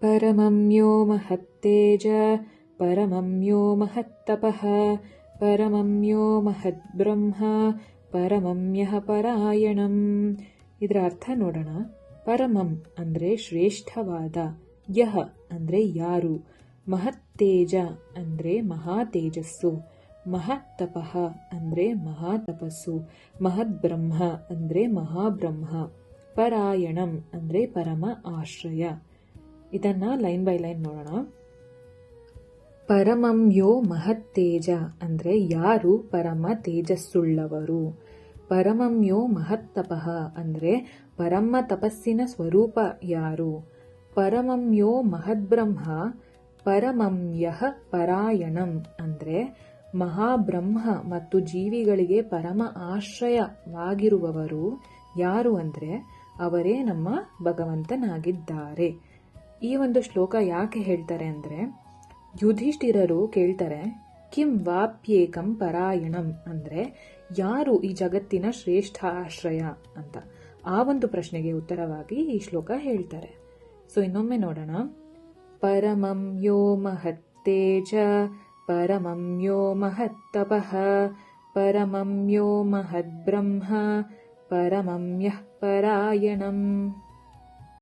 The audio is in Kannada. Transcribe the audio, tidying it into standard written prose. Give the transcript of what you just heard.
परमं यो महत्तेज परमं यो महत्तपः परमं यो महद्ब्रह्ಮ परमं ಯಃ ಪರಾಯಣಂ. ಇದರ ಅರ್ಥ ನೋಡೋಣ. ಪರಮಂ ಅಂದ್ರೆ ಶ್ರೇಷ್ಠವಾದ, ಯಹ ಅಂದ್ರೆ ಯಾರು, ಮಹತ್ತೇಜ ಅಂದ್ರೆ ಮಹಾ ತೇಜಸ್ಸು, ಮಹತ್ತಪಃ ಅಂದ್ರೆ ಮಹಾ ತಪಸ್ಸು, ಮಹದ್ಬ್ರಹ್ಮ ಅಂದ್ರೆ ಮಹಾಬ್ರಹ್ಮ, ಪರಾಯಣಂ ಅಂದ್ರೆ ಪರಮ ಆಶ್ರಯ. ಇದನ್ನ ಲೈನ್ ಬೈ ಲೈನ್ ನೋಡೋಣ. ಪರಮಂ ಯೋ ಮಹತ್ತೇಜ ಅಂದ್ರೆ ಯಾರು ಪರಮ ತೇಜಸ್ಸುಳ್ಳವರು. ಪರಮಂ ಯೋ ಮಹತ್ತಪಃ ಅಂದ್ರೆ ಪರಮ ತಪಸ್ಸಿನ ಸ್ವರೂಪ ಯಾರು. ಪರಮಂ ಯೋ ಮಹದ್ಬ್ರಹ್ಮ ಪರಮಂ ಯಃ ಪರಾಯಣಂ ಅಂದ್ರೆ ಮಹಾಬ್ರಹ್ಮ ಮತ್ತು ಜೀವಿಗಳಿಗೆ ಪರಮ ಆಶ್ರಯವಾಗಿರುವವರು ಯಾರು ಅಂದ್ರೆ ಅವರೇ ನಮ್ಮ ಭಗವಂತನಾಗಿದ್ದಾರೆ. ಈ ಒಂದು ಶ್ಲೋಕ ಯಾಕೆ ಹೇಳ್ತಾರೆ ಅಂದ್ರೆ, ಯುಧಿಷ್ಠಿರರು ಕೇಳ್ತಾರೆ, ಕಿಂ ವಾಪ್ಯೇಕಂ ಪರಾಯಣಂ ಅಂದ್ರೆ ಯಾರು ಈ ಜಗತ್ತಿನ ಶ್ರೇಷ್ಠ ಆಶ್ರಯ ಅಂತ. ಆ ಒಂದು ಪ್ರಶ್ನೆಗೆ ಉತ್ತರವಾಗಿ ಈ ಶ್ಲೋಕ ಹೇಳ್ತಾರೆ. ಸೊ ಇನ್ನೊಮ್ಮೆ ನೋಡೋಣ. ಪರಮಂ ಯೋ ಮಹತ್ತೇಜ ಪರಮಂ ಯೋ ಮಹತ್ತಪಃ ಪರಮಂ ಯೋ ಮಹದ್ಬ್ರಹ್ಮ ಪರಮಂ ಯಃ ಪರಾಯಣಂ.